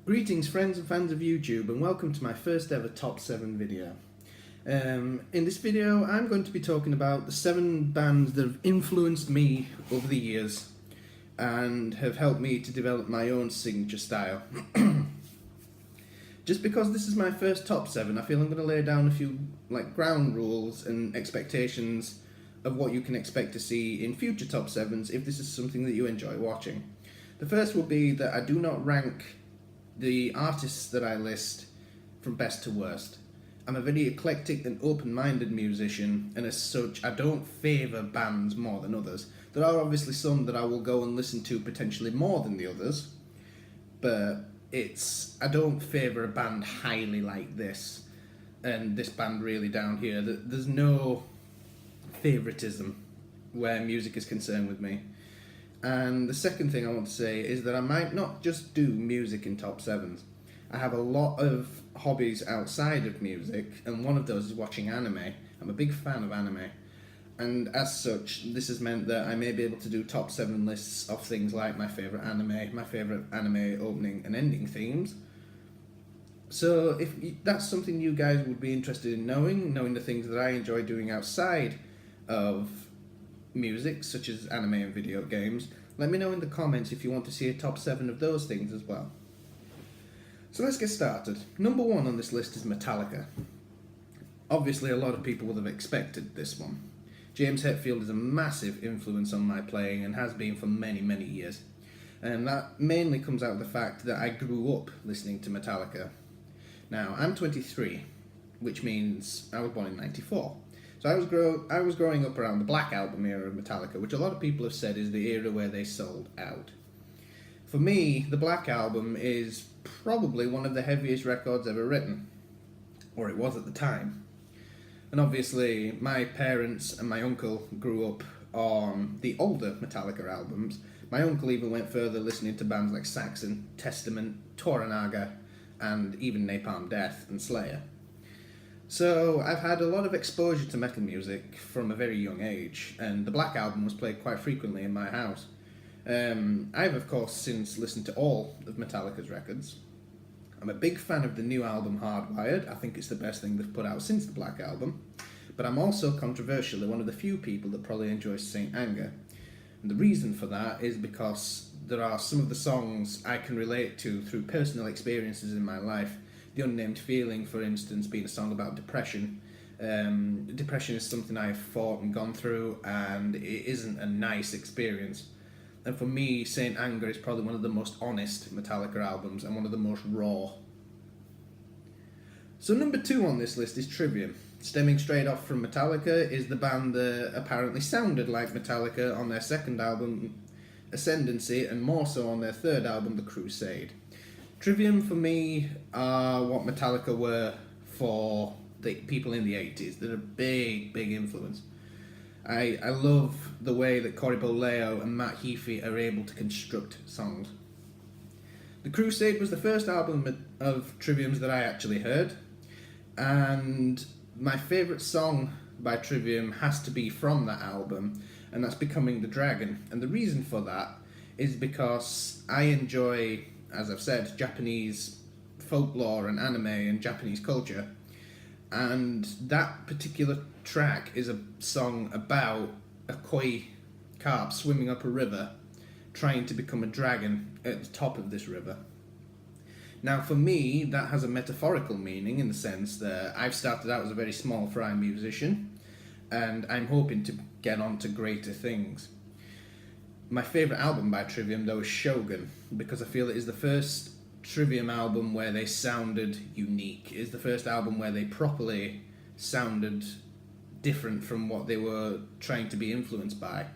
Greetings friends and fans of YouTube, and welcome to my first ever top 7 video. In this video I'm going to be talking about the 7 bands that have influenced me over the years and have helped me to develop my own signature style. Just because this is my first top 7, I feel I'm going to lay down a few ground rules and expectations of what you can expect to see in future top 7s if this is something that you enjoy watching. The first will be that I do not rank the artists that I list from best to worst. I'm a very eclectic and open-minded musician, and as such I don't favour bands more than others. There are obviously some that I will go and listen to potentially more than the others, but I don't favour a band highly like this and this band really down here. There's no favouritism where music is concerned with me. And the second thing I want to say is that I might not just do music in top 7s. I have a lot of hobbies outside of music, and one of those is watching anime. I'm a big fan of anime, and as such this has meant that I may be able to do top 7 lists of things like my favourite anime opening and ending themes. So if that's something you guys would be interested in knowing the things that I enjoy doing outside of music, such as anime and video games, let me know in the comments if you want to see a top 7 of those things as well. So let's get started. Number 1 on this list is Metallica. Obviously a lot of people would have expected this one. James Hetfield is a massive influence on my playing and has been for many, many years. And that mainly comes out of the fact that I grew up listening to Metallica. Now, I'm 23, which means I was born in 94. So I was growing up around the Black Album era of Metallica, which a lot of people have said is the era where they sold out. For me, the Black Album is probably one of the heaviest records ever written, or it was at the time. And obviously, my parents and my uncle grew up on the older Metallica albums. My uncle even went further, listening to bands like Saxon, Testament, Toranaga, and even Napalm Death and Slayer. So I've had a lot of exposure to metal music from a very young age, and the Black Album was played quite frequently in my house. I've of course since listened to all of Metallica's records. I'm a big fan of the new album Hardwired. I think it's the best thing they've put out since the Black Album. But I'm also controversially one of the few people that probably enjoys Saint Anger. And the reason for that is because there are some of the songs I can relate to through personal experiences in my life. The Unnamed Feeling, for instance, being a song about depression. Depression is something I've fought and gone through, and it isn't a nice experience. And for me, Saint Anger is probably one of the most honest Metallica albums and one of the most raw. So number 2 on this list is Trivium. Stemming straight off from Metallica is the band that apparently sounded like Metallica on their second album, Ascendancy, and more so on their third album, The Crusade. Trivium for me are what Metallica were for the people in the 80s. They're a big, big influence. I love the way that Corey Boleo and Matt Heafy are able to construct songs. The Crusade was the first album of Trivium's that I actually heard, and my favourite song by Trivium has to be from that album, and that's Becoming the Dragon. And the reason for that is because I enjoy, as I've said, Japanese folklore and anime and Japanese culture, and that particular track is a song about a koi carp swimming up a river trying to become a dragon at the top of this river. Now for me that has a metaphorical meaning in the sense that I've started out as a very small fry musician and I'm hoping to get on to greater things. My favourite album by Trivium though is Shogun, because I feel it is the first Trivium album where they sounded unique. It is the first album where they properly sounded different from what they were trying to be influenced by.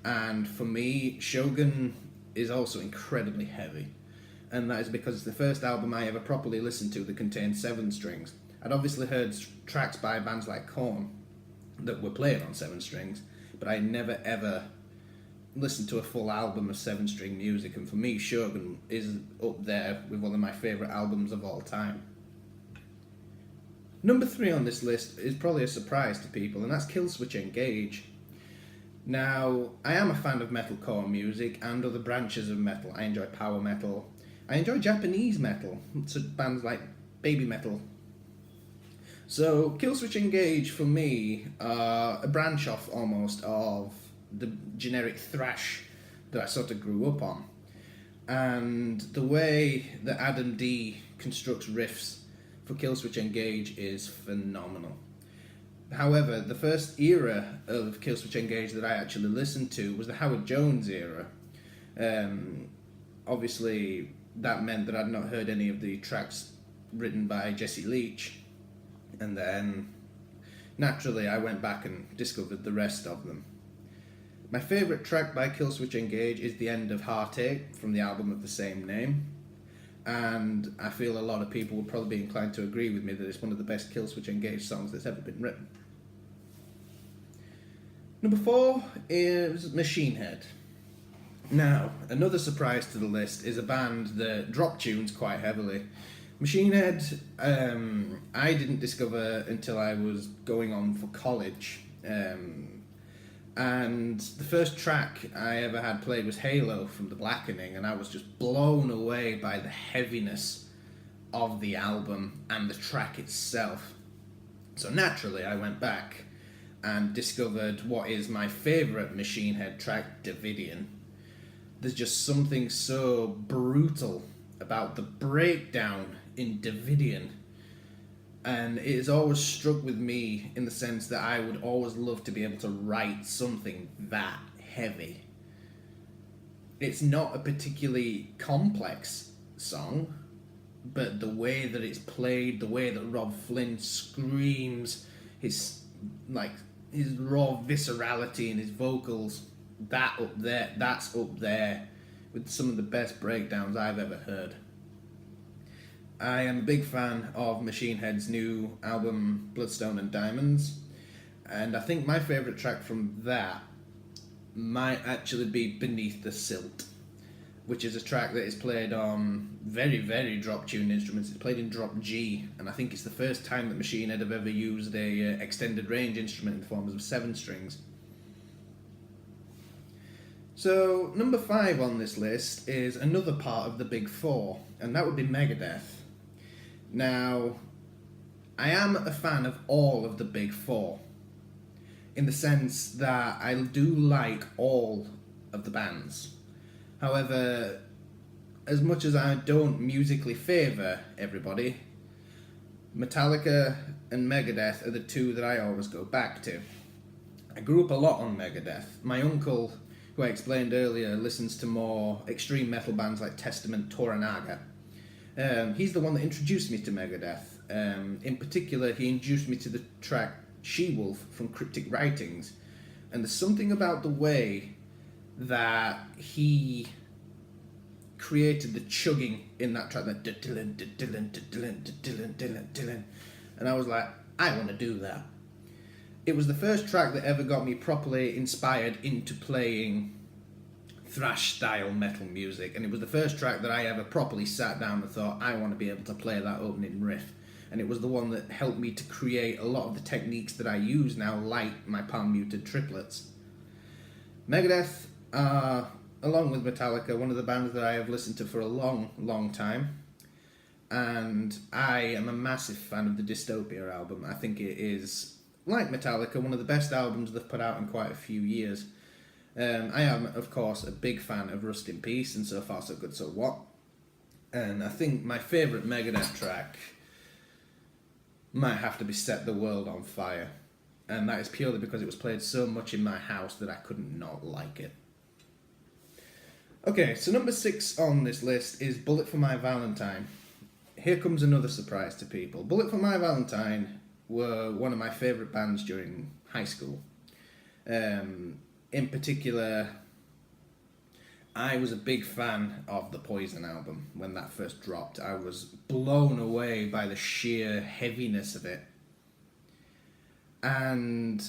And for me, Shogun is also incredibly heavy. And that is because it's the first album I ever properly listened to that contained 7 strings. I'd obviously heard tracks by bands like Korn that were played on 7 strings, but I never ever listened to a full album of 7-string music, and for me Shogun is up there with one of my favourite albums of all time. Number 3 on this list is probably a surprise to people, and that's Killswitch Engage. Now, I am a fan of metalcore music and other branches of metal. I enjoy power metal, I enjoy Japanese metal, so bands like Baby Metal. So Killswitch Engage for me are a branch off almost of the generic thrash that I sort of grew up on. And the way that Adam D constructs riffs for Killswitch Engage is phenomenal. However, the first era of Killswitch Engage that I actually listened to was the Howard Jones era. Obviously, that meant that I'd not heard any of the tracks written by Jesse Leach, and then naturally I went back and discovered the rest of them. My favourite track by Killswitch Engage is The End of Heartache from the album of the same name, and I feel a lot of people would probably be inclined to agree with me that it's one of the best Killswitch Engage songs that's ever been written. Number 4 is Machine Head. Now, another surprise to the list is a band that drop tunes quite heavily. Machine Head, I didn't discover until I was going on for college. And the first track I ever had played was Halo from The Blackening, and I was just blown away by the heaviness of the album and the track itself. So naturally, I went back and discovered what is my favourite Machine Head track, Davidian. There's just something so brutal about the breakdown in Davidian, and it has always struck with me in the sense that I would always love to be able to write something that heavy. It's not a particularly complex song, but the way that it's played, the way that Rob Flynn screams, his raw viscerality in his vocals, that's up there with some of the best breakdowns I've ever heard. I am a big fan of Machine Head's new album Bloodstone and Diamonds, and I think my favourite track from that might actually be Beneath the Silt, which is a track that is played on very, very drop-tuned instruments. It's played in drop G, and I think it's the first time that Machine Head have ever used a extended range instrument in the form of 7 strings. So, number 5 on this list is another part of the Big Four, and that would be Megadeth. Now, I am a fan of all of the Big Four, in the sense that I do like all of the bands. However, as much as I don't musically favour everybody, Metallica and Megadeth are the two that I always go back to. I grew up a lot on Megadeth. My uncle, who I explained earlier, listens to more extreme metal bands like Testament, Toranaga. He's the one that introduced me to Megadeth. In particular, he introduced me to the track She-Wolf from Cryptic Writings. And there's something about the way that he created the chugging in that track, that and I was like, I want to do that. It was the first track that ever got me properly inspired into playing thrash style metal music, and it was the first track that I ever properly sat down and thought, I want to be able to play that opening riff. And it was the one that helped me to create a lot of the techniques that I use now, like my palm muted triplets. Megadeth are, along with Metallica, one of the bands that I have listened to for a long, long time. And I am a massive fan of the Dystopia album. I think it is, like Metallica, one of the best albums they've put out in quite a few years. I am, of course, a big fan of Rust in Peace and So Far So Good So What. And I think my favourite Megadeth track might have to be Set the World on Fire. And that is purely because it was played so much in my house that I couldn't not like it. Okay, so number 6 on this list is Bullet for My Valentine. Here comes another surprise to people. Bullet for My Valentine were one of my favourite bands during high school. In particular, I was a big fan of the Poison album when that first dropped. I was blown away by the sheer heaviness of it. And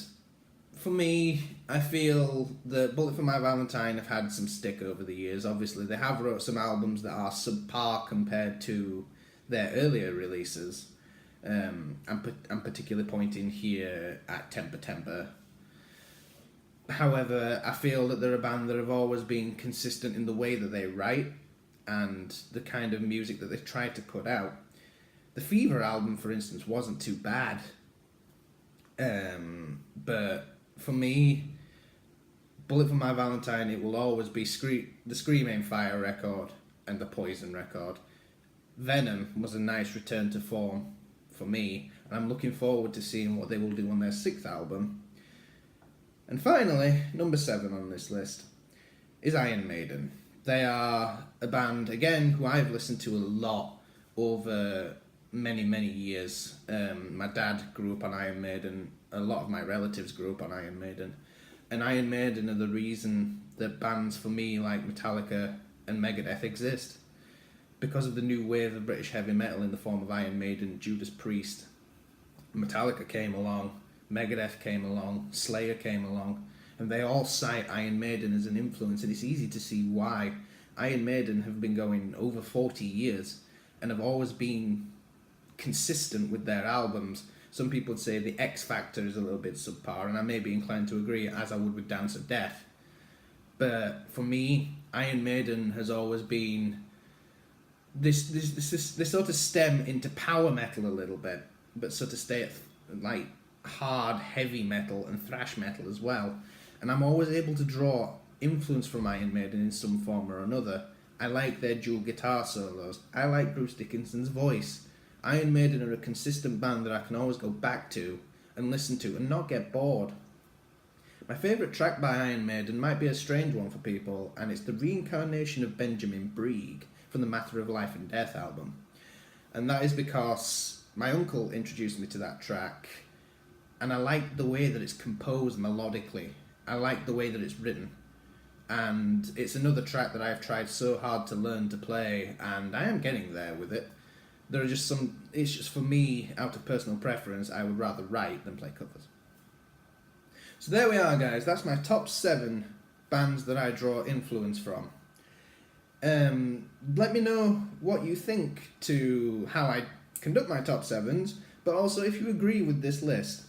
for me, I feel that Bullet for My Valentine have had some stick over the years. Obviously, they have wrote some albums that are subpar compared to their earlier releases. I'm particularly pointing here at Temper Temper. However, I feel that they're a band that have always been consistent in the way that they write, and the kind of music that they tried to put out. The Fever album, for instance, wasn't too bad. But for me, Bullet for My Valentine, it will always be the Scream Aim Fire record and the Poison record. Venom was a nice return to form for me, and I'm looking forward to seeing what they will do on their 6th album. And finally, number 7 on this list is Iron Maiden. They are a band, again, who I've listened to a lot over many, many years. My dad grew up on Iron Maiden. A lot of my relatives grew up on Iron Maiden. And Iron Maiden are the reason that bands for me like Metallica and Megadeth exist. Because of the new wave of British heavy metal in the form of Iron Maiden, Judas Priest, Metallica came along, Megadeth came along, Slayer came along, and they all cite Iron Maiden as an influence, and it's easy to see why. Iron Maiden have been going over 40 years and have always been consistent with their albums. Some people would say the X Factor is a little bit subpar, and I may be inclined to agree, as I would with Dance of Death. But for me, Iron Maiden has always been this sort of stem into power metal a little bit, but sort of stay at like hard, heavy metal and thrash metal as well. And I'm always able to draw influence from Iron Maiden in some form or another. I like their dual guitar solos. I like Bruce Dickinson's voice. Iron Maiden are a consistent band that I can always go back to and listen to and not get bored. My favourite track by Iron Maiden might be a strange one for people, and it's the reincarnation of Benjamin Brieg from the Matter of Life and Death album. And that is because my uncle introduced me to that track, and I like the way that it's composed melodically. I like the way that it's written. And it's another track that I've tried so hard to learn to play, and I am getting there with it. There are just it's just for me, out of personal preference, I would rather write than play covers. So there we are, guys. That's my top 7 bands that I draw influence from. Let me know what you think to how I conduct my top 7s, but also if you agree with this list.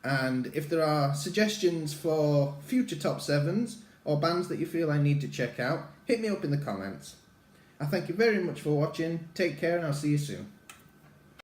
And if there are suggestions for future top 7s or bands that you feel I need to check out, hit me up in the comments. I thank you very much for watching. Take care and I'll see you soon.